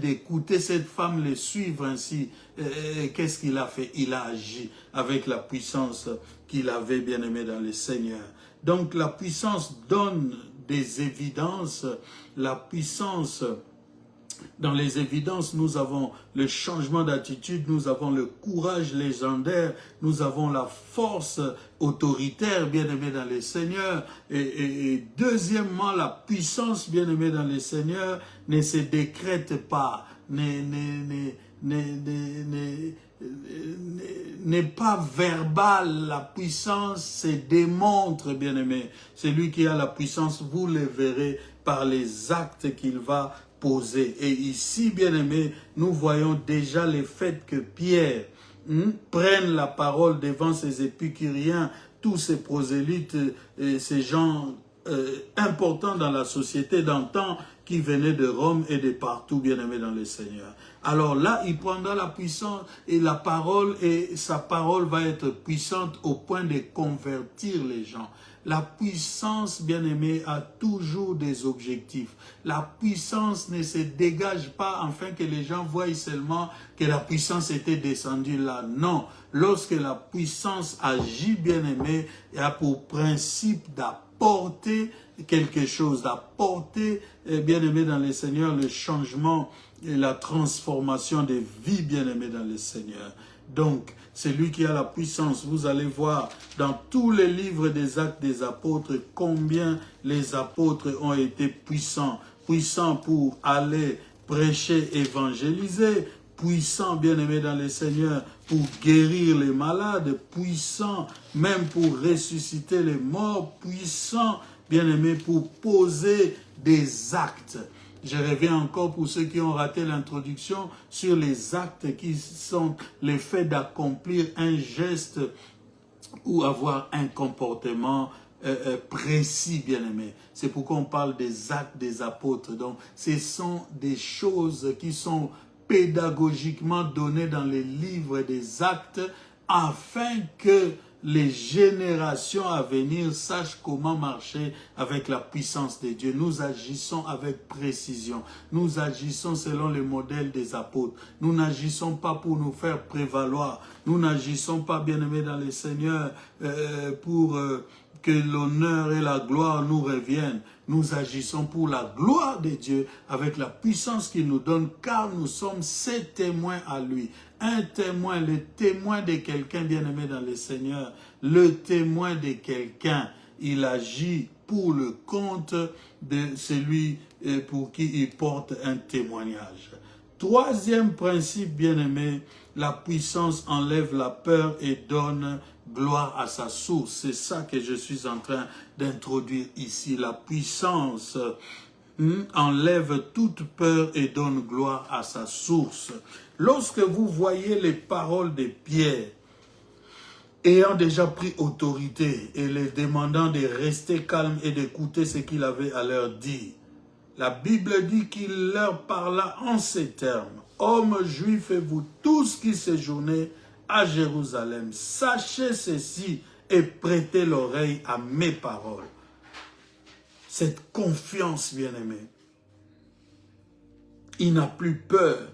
d'écouter cette femme le suivre ainsi. Qu'est-ce qu'il a fait? Il a agi avec la puissance qu'il avait bien aimé dans le Seigneur. Donc la puissance donne des évidences. La puissance, dans les évidences, nous avons le changement d'attitude, nous avons le courage légendaire, nous avons la force autoritaire, bien-aimé dans le Seigneur. Et deuxièmement, la puissance, bien-aimé dans le Seigneur, ne se décrète pas, n'est pas verbal. La puissance se démontre, bien-aimé. Celui qui a la puissance, vous le verrez par les actes qu'il va poser. Et ici, bien-aimé, nous voyons déjà le fait que Pierre prenne la parole devant ces épicuriens, tous ces prosélytes, ces gens importants dans la société d'antan qui venaient de Rome et de partout, bien-aimés dans le Seigneur. Alors là, il prendra la puissance et la parole, et sa parole va être puissante au point de convertir les gens. La puissance, bien-aimé, a toujours des objectifs. La puissance ne se dégage pas afin que les gens voient seulement que la puissance était descendue là. Non, lorsque la puissance agit, bien-aimé, il a pour principe d'apporter quelque chose, d'apporter, bien-aimé dans le Seigneur, le changement et la transformation des vies, bien-aimées dans le Seigneur. Donc, c'est lui qui a la puissance. Vous allez voir dans tous les livres des Actes des Apôtres combien les apôtres ont été puissants. Puissants pour aller prêcher, évangéliser. Puissants, bien-aimés dans le Seigneur, pour guérir les malades. Puissants, même pour ressusciter les morts. Puissants, bien-aimés, pour poser des actes. Je reviens encore pour ceux qui ont raté l'introduction sur les actes qui sont le fait d'accomplir un geste ou avoir un comportement précis, bien-aimé. C'est pourquoi on parle des actes des apôtres. Donc, ce sont des choses qui sont pédagogiquement données dans les livres des actes afin que les générations à venir sachent comment marcher avec la puissance de Dieu. Nous agissons avec précision. Nous agissons selon le modèle des apôtres. Nous n'agissons pas pour nous faire prévaloir. Nous n'agissons pas, bien-aimés dans le Seigneur, pour que l'honneur et la gloire nous reviennent. Nous agissons pour la gloire de Dieu avec la puissance qu'il nous donne, car nous sommes ses témoins à lui. Un témoin, le témoin de quelqu'un, bien-aimé dans le Seigneur, le témoin de quelqu'un, il agit pour le compte de celui pour qui il porte un témoignage. Troisième principe, bien-aimé, la puissance enlève la peur et donne gloire à sa source. C'est ça que je suis en train d'introduire ici. La puissance enlève toute peur et donne gloire à sa source. Lorsque vous voyez les paroles de Pierre, ayant déjà pris autorité et les demandant de rester calme et d'écouter ce qu'il avait à leur dire, la Bible dit qu'il leur parla en ces termes. « hommes juifs et vous tous qui séjournez à Jérusalem, sachez ceci et prêtez l'oreille à mes paroles. Cette confiance, bien-aimé, il n'a plus peur.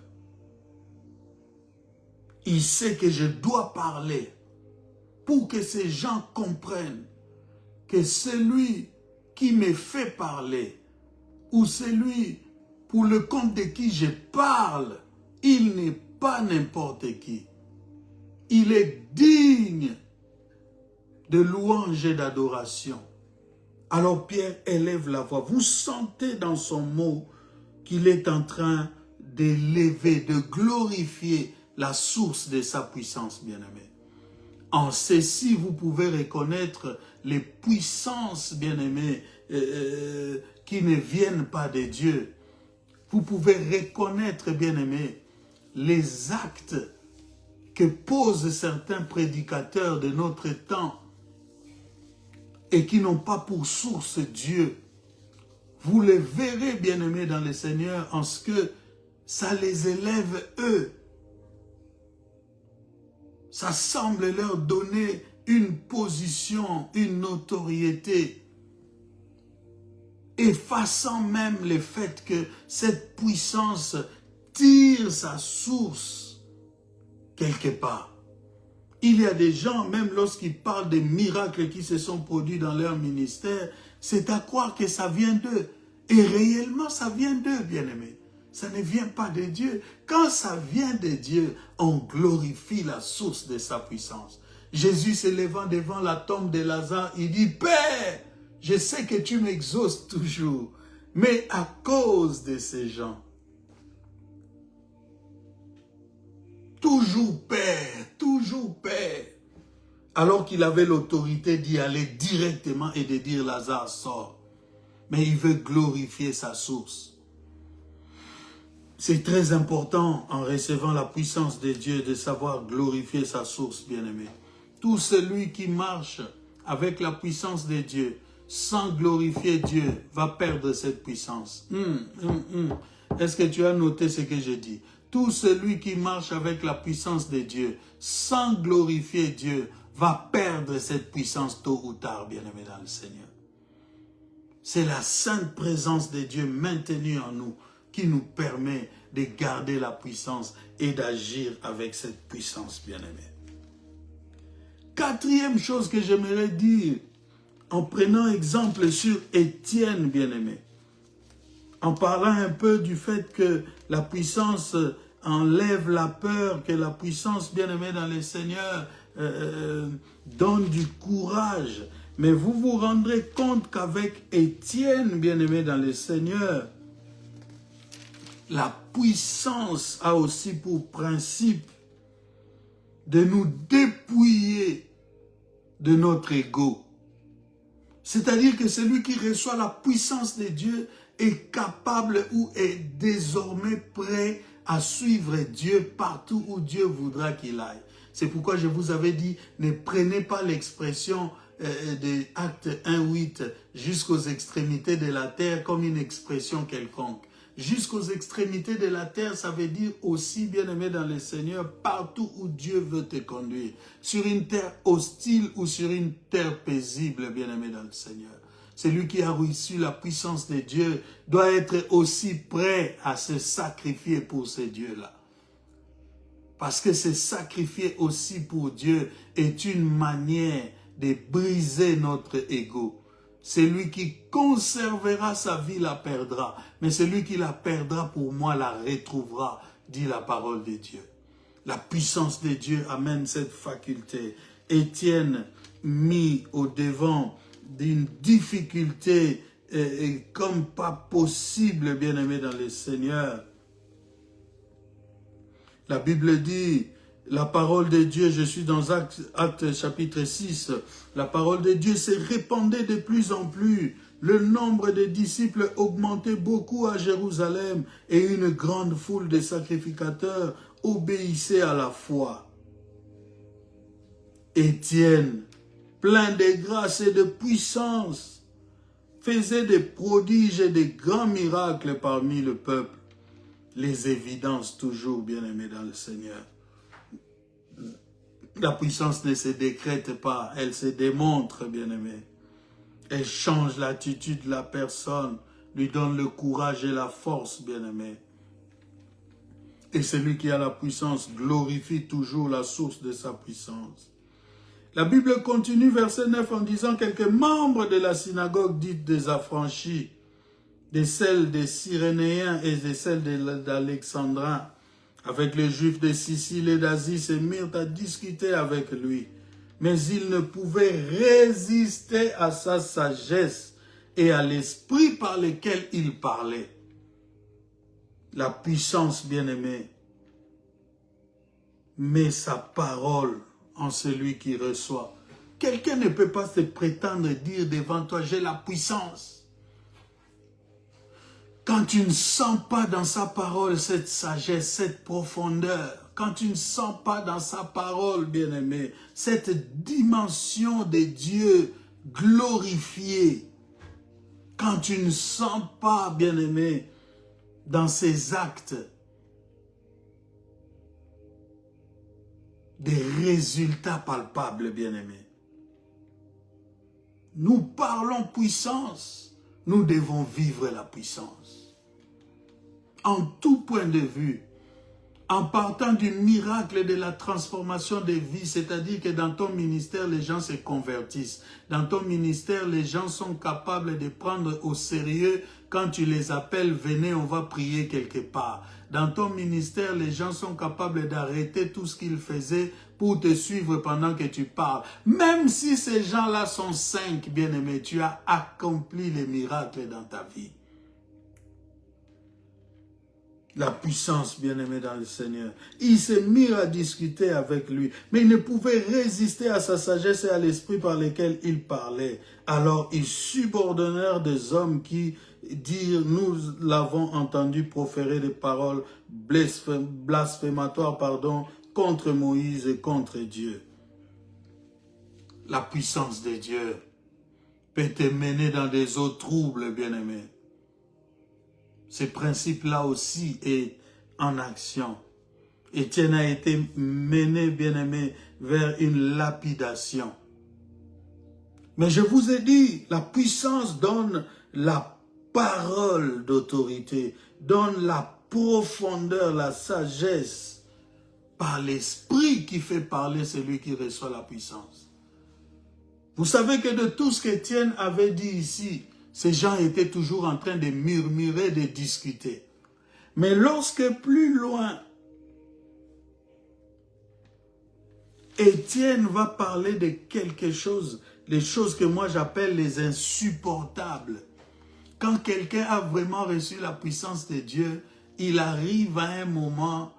Il sait que je dois parler pour que ces gens comprennent que celui qui me fait parler ou celui pour le compte de qui je parle, il n'est pas n'importe qui. Il est digne de louange et d'adoration. Alors Pierre élève la voix. Vous sentez dans son mot qu'il est en train d'élever, de glorifier la source de sa puissance, bien-aimé. En ceci, vous pouvez reconnaître les puissances, bien-aimées, qui ne viennent pas de Dieu. Vous pouvez reconnaître, bien-aimés, les actes que posent certains prédicateurs de notre temps et qui n'ont pas pour source Dieu. Vous les verrez, bien-aimés, dans le Seigneur, en ce que ça les élève eux. Ça semble leur donner une position, une notoriété, effaçant même le fait que cette puissance tire sa source quelque part. Il y a des gens, même lorsqu'ils parlent des miracles qui se sont produits dans leur ministère, c'est à croire que ça vient d'eux. Et réellement, ça vient d'eux, bien-aimés. Ça ne vient pas de Dieu. Quand ça vient de Dieu, on glorifie la source de sa puissance. Jésus s'élevant devant la tombe de Lazare, il dit, « Père, je sais que tu m'exauces toujours, mais à cause de ces gens, toujours Père. » Alors qu'il avait l'autorité d'y aller directement et de dire, « Lazare, sort. » Mais il veut glorifier sa source. C'est très important en recevant la puissance de Dieu de savoir glorifier sa source, bien-aimé. Tout celui qui marche avec la puissance de Dieu sans glorifier Dieu va perdre cette puissance. Est-ce que tu as noté ce que je dis? Tout celui qui marche avec la puissance de Dieu sans glorifier Dieu va perdre cette puissance tôt ou tard, bien-aimé dans le Seigneur. C'est la sainte présence de Dieu maintenue en nous qui nous permet de garder la puissance et d'agir avec cette puissance, bien-aimé. Quatrième chose que j'aimerais dire, en prenant exemple sur Étienne, bien-aimé, en parlant un peu du fait que la puissance enlève la peur, que la puissance, bien-aimé dans le Seigneur, donne du courage. Mais vous vous rendrez compte qu'avec Étienne, bien-aimé dans le Seigneur, la puissance a aussi pour principe de nous dépouiller de notre ego. C'est-à-dire que celui qui reçoit la puissance de Dieu est capable ou est désormais prêt à suivre Dieu partout où Dieu voudra qu'il aille. C'est pourquoi je vous avais dit, ne prenez pas l'expression de Acte 1:8 jusqu'aux extrémités de la terre comme une expression quelconque. Jusqu'aux extrémités de la terre, ça veut dire aussi, bien-aimé dans le Seigneur, partout où Dieu veut te conduire. Sur une terre hostile ou sur une terre paisible, bien-aimé dans le Seigneur. Celui qui a reçu la puissance de Dieu doit être aussi prêt à se sacrifier pour ce Dieu-là. Parce que se sacrifier aussi pour Dieu est une manière de briser notre ego. Celui qui conservera sa vie la perdra, mais celui qui la perdra pour moi la retrouvera, dit la parole de Dieu. La puissance de Dieu amène cette faculté. Étienne, mis au devant d'une difficulté comme pas possible, bien-aimé dans le Seigneur. La Bible dit, la parole de Dieu, je suis dans Actes chapitre 6, la parole de Dieu s'est répandue de plus en plus. Le nombre de disciples augmentait beaucoup à Jérusalem et une grande foule de sacrificateurs obéissait à la foi. Étienne, plein de grâce et de puissance, faisait des prodiges et des grands miracles parmi le peuple. les évidences toujours, bien-aimés dans le Seigneur. La puissance ne se décrète pas, elle se démontre, bien-aimés. Elle change l'attitude de la personne, lui donne le courage et la force, bien-aimés. Et celui qui a la puissance glorifie toujours la source de sa puissance. La Bible continue, verset 9, en disant quelques membres de la synagogue dite des affranchis, de celles des Cyrénéens et de celles d'Alexandrin, avec les Juifs de Sicile et d'Asie, se mirent à discuter avec lui. Mais ils ne pouvaient résister à sa sagesse et à l'esprit par lequel il parlait. La puissance, bien-aimée, met sa parole en celui qui reçoit. Quelqu'un ne peut pas se prétendre dire devant toi, j'ai la puissance. Quand tu ne sens pas dans sa parole cette sagesse, cette profondeur, quand tu ne sens pas dans sa parole, bien-aimé, cette dimension de Dieu glorifiée, quand tu ne sens pas, bien-aimé, dans ses actes, des résultats palpables, bien-aimés. Nous parlons puissance, nous devons vivre la puissance. En tout point de vue, en partant du miracle de la transformation des vies, c'est-à-dire que dans ton ministère, les gens se convertissent. Dans ton ministère, les gens sont capables de prendre au sérieux quand tu les appelles, venez, on va prier quelque part. Dans ton ministère, les gens sont capables d'arrêter tout ce qu'ils faisaient pour te suivre pendant que tu parles. Même si ces gens-là sont 5, bien-aimés, tu as accompli les miracles dans ta vie. La puissance, bien-aimé dans le Seigneur. Ils se mirent à discuter avec lui, mais ils ne pouvaient résister à sa sagesse et à l'esprit par lequel il parlait. Alors ils subordonnèrent des hommes qui dirent, nous l'avons entendu proférer des paroles blasphématoires, contre Moïse et contre Dieu. La puissance de Dieu peut te mener dans des eaux troubles, bien-aimé. Ce principe-là aussi est en action. Étienne a été mené, bien-aimé, vers une lapidation. Mais je vous ai dit, la puissance donne la parole d'autorité, donne la profondeur, la sagesse, par l'esprit qui fait parler celui qui reçoit la puissance. Vous savez que de tout ce qu'Étienne avait dit ici, ces gens étaient toujours en train de murmurer, de discuter. Mais lorsque plus loin, Étienne va parler de quelque chose, les choses que moi j'appelle les insupportables. Quand quelqu'un a vraiment reçu la puissance de Dieu, il arrive à un moment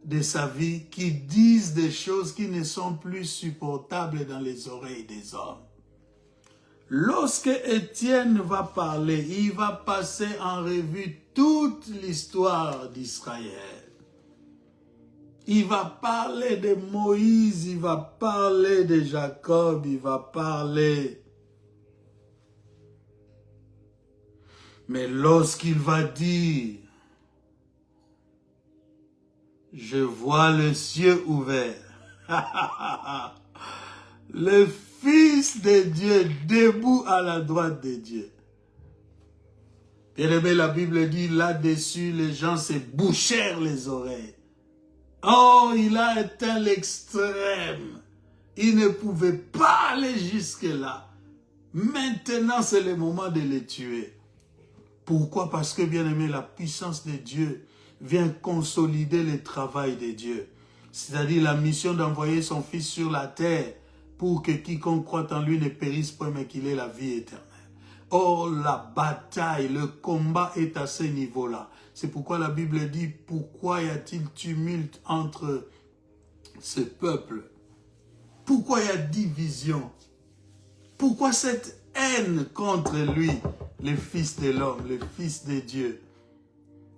de sa vie qui disent des choses qui ne sont plus supportables dans les oreilles des hommes. Lorsque Étienne va parler, il va passer en revue toute l'histoire d'Israël. Il va parler de Moïse, il va parler de Jacob, il va parler. Mais lorsqu'il va dire, je vois le ciel ouvert, le Fils de Dieu debout à la droite de Dieu. Bien-aimé, la Bible dit, là-dessus, les gens se bouchèrent les oreilles. Oh, il a atteint l'extrême. Il ne pouvait pas aller jusque-là. Maintenant, c'est le moment de les tuer. Pourquoi? Parce que, bien-aimé, la puissance de Dieu vient consolider le travail de Dieu. C'est-à-dire la mission d'envoyer son Fils sur la terre pour que quiconque croit en lui ne périsse point, mais qu'il ait la vie éternelle. Oh, la bataille, le combat est à ce niveau-là. C'est pourquoi la Bible dit, pourquoi y a-t-il tumulte entre ce peuple? Pourquoi il y a division? Pourquoi cette haine contre lui, le Fils de l'homme, le Fils de Dieu?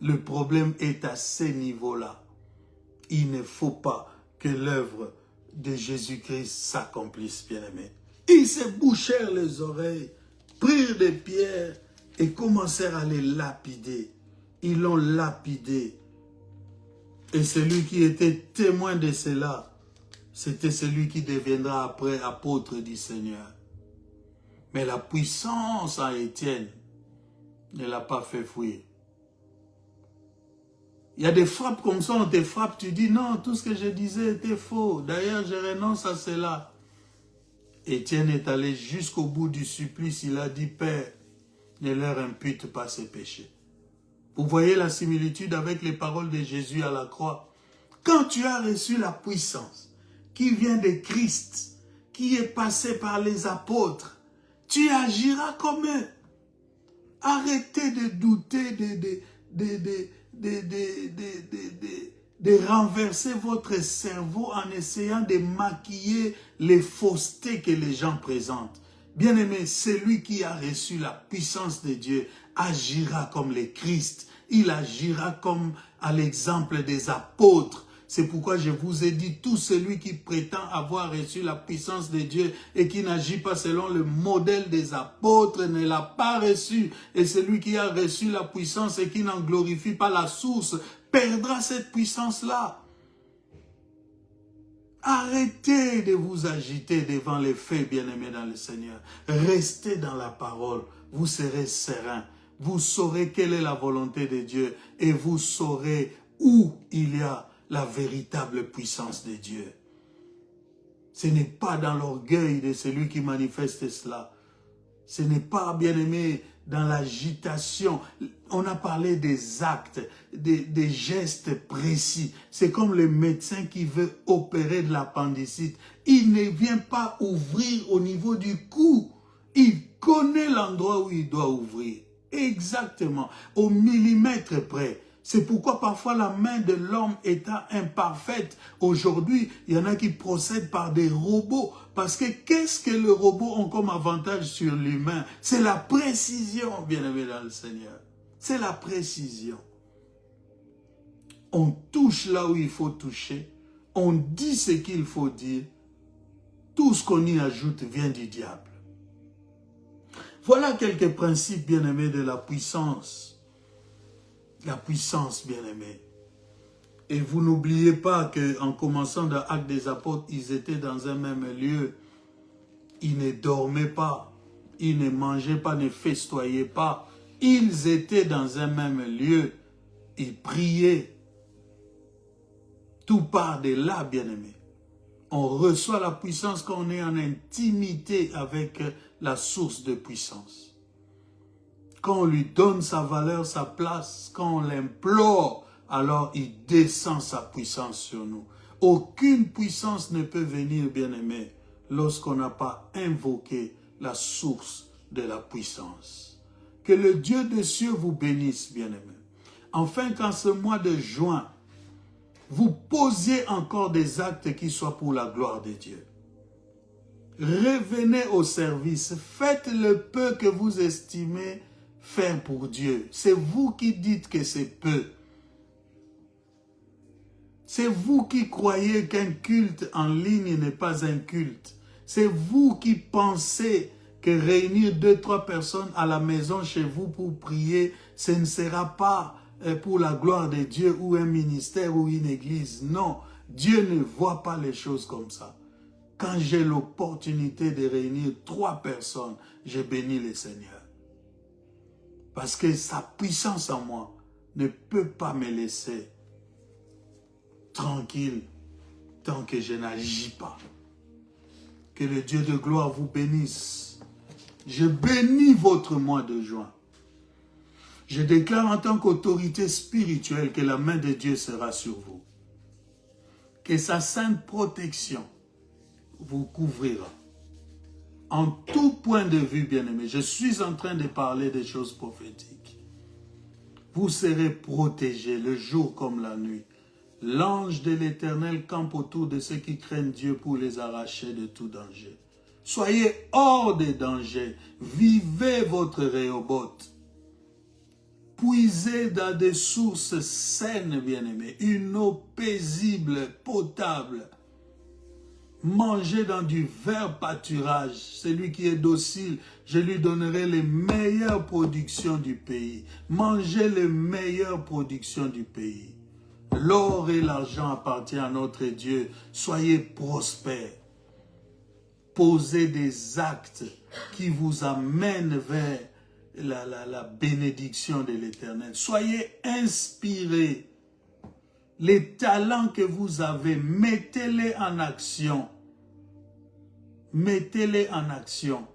Le problème est à ce niveau-là. Il ne faut pas que l'œuvre de Jésus-Christ s'accomplisse, bien-aimé. Ils se bouchèrent les oreilles, prirent des pierres et commencèrent à les lapider. Ils l'ont lapidé Et celui qui était témoin de cela, c'était celui qui deviendra après apôtre du Seigneur. Mais la puissance en Étienne ne l'a pas fait fuir. Il y a des frappes comme ça, on te frappe, tu dis non, tout ce que je disais était faux. D'ailleurs, je renonce à cela. Étienne est allé jusqu'au bout du supplice, il a dit, Père, ne leur impute pas ses péchés. Vous voyez la similitude avec les paroles de Jésus à la croix. Quand tu as reçu la puissance qui vient de Christ, qui est passée par les apôtres, tu agiras comme eux. Arrêtez de douter, de renverser votre cerveau en essayant de maquiller les faussetés que les gens présentent. Bien-aimé, celui qui a reçu la puissance de Dieu agira comme le Christ. Il agira comme à l'exemple des apôtres. C'est pourquoi je vous ai dit, tout celui qui prétend avoir reçu la puissance de Dieu et qui n'agit pas selon le modèle des apôtres ne l'a pas reçu. Et celui qui a reçu la puissance et qui n'en glorifie pas la source perdra cette puissance-là. Arrêtez de vous agiter devant les faits, bien-aimés dans le Seigneur. Restez dans la parole, vous serez serein. Vous saurez quelle est la volonté de Dieu et vous saurez où il y a la véritable puissance de Dieu. Ce n'est pas dans l'orgueil de celui qui manifeste cela. Ce n'est pas, bien-aimé, dans l'agitation. On a parlé des actes, des gestes précis. C'est comme le médecin qui veut opérer de l'appendicite. Il ne vient pas ouvrir au niveau du cou. Il connaît l'endroit où il doit ouvrir. Exactement, au millimètre près. C'est pourquoi parfois la main de l'homme étant imparfaite, aujourd'hui, il y en a qui procèdent par des robots. Parce que qu'est-ce que le robot a comme avantage sur l'humain? C'est la précision, bien-aimé dans le Seigneur. C'est la précision. On touche là où il faut toucher. On dit ce qu'il faut dire. Tout ce qu'on y ajoute vient du diable. Voilà quelques principes, bien-aimés, de la puissance. La puissance, bien-aimés. Et vous n'oubliez pas qu'en commençant dans l'Acte des Apôtres, ils étaient dans un même lieu. Ils ne dormaient pas. Ils ne mangeaient pas, ne festoyaient pas. Ils étaient dans un même lieu. Ils priaient. Tout part de là, bien-aimés. On reçoit la puissance quand on est en intimité avec la source de puissance. Quand on lui donne sa valeur, sa place, quand on l'implore, alors il descend sa puissance sur nous. Aucune puissance ne peut venir, bien-aimé, lorsqu'on n'a pas invoqué la source de la puissance. Que le Dieu des cieux vous bénisse, bien-aimé. Enfin, qu'en ce mois de juin, vous posiez encore des actes qui soient pour la gloire de Dieu. Revenez au service, faites le peu que vous estimez faire pour Dieu. C'est vous qui dites que c'est peu. C'est vous qui croyez qu'un culte en ligne n'est pas un culte. C'est vous qui pensez que réunir 2-3 personnes à la maison chez vous pour prier, ce ne sera pas pour la gloire de Dieu ou un ministère ou une église. Non, Dieu ne voit pas les choses comme ça. Quand j'ai l'opportunité de réunir 3 personnes, je bénis le Seigneur. Parce que sa puissance en moi ne peut pas me laisser tranquille tant que je n'agis pas. Que le Dieu de gloire vous bénisse. Je bénis votre mois de juin. Je déclare en tant qu'autorité spirituelle que la main de Dieu sera sur vous. Que sa sainte protection vous couvrira. En tout point de vue, bien-aimé, je suis en train de parler des choses prophétiques. Vous serez protégés le jour comme la nuit. L'ange de l'Éternel campe autour de ceux qui craignent Dieu pour les arracher de tout danger. Soyez hors des dangers. Vivez votre Rehoboth. Puisez dans des sources saines, bien-aimés. Une eau paisible, potable. Mangez dans du vert pâturage. Celui qui est docile, je lui donnerai les meilleures productions du pays. Mangez les meilleures productions du pays. L'or et l'argent appartiennent à notre Dieu. Soyez prospères. Posez des actes qui vous amènent vers la bénédiction de l'Éternel. Soyez inspirés. Les talents que vous avez, mettez-les en action. Mettez-les en action.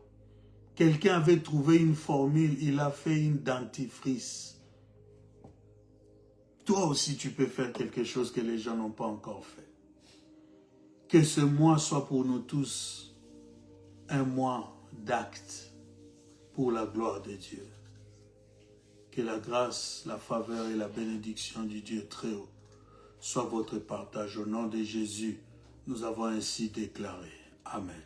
Quelqu'un avait trouvé une formule, il a fait une dentifrice. Toi aussi, tu peux faire quelque chose que les gens n'ont pas encore fait. Que ce mois soit pour nous tous un mois d'actes pour la gloire de Dieu. Que la grâce, la faveur et la bénédiction du Dieu très haut soit votre partage. Au nom de Jésus, nous avons ainsi déclaré. Amen.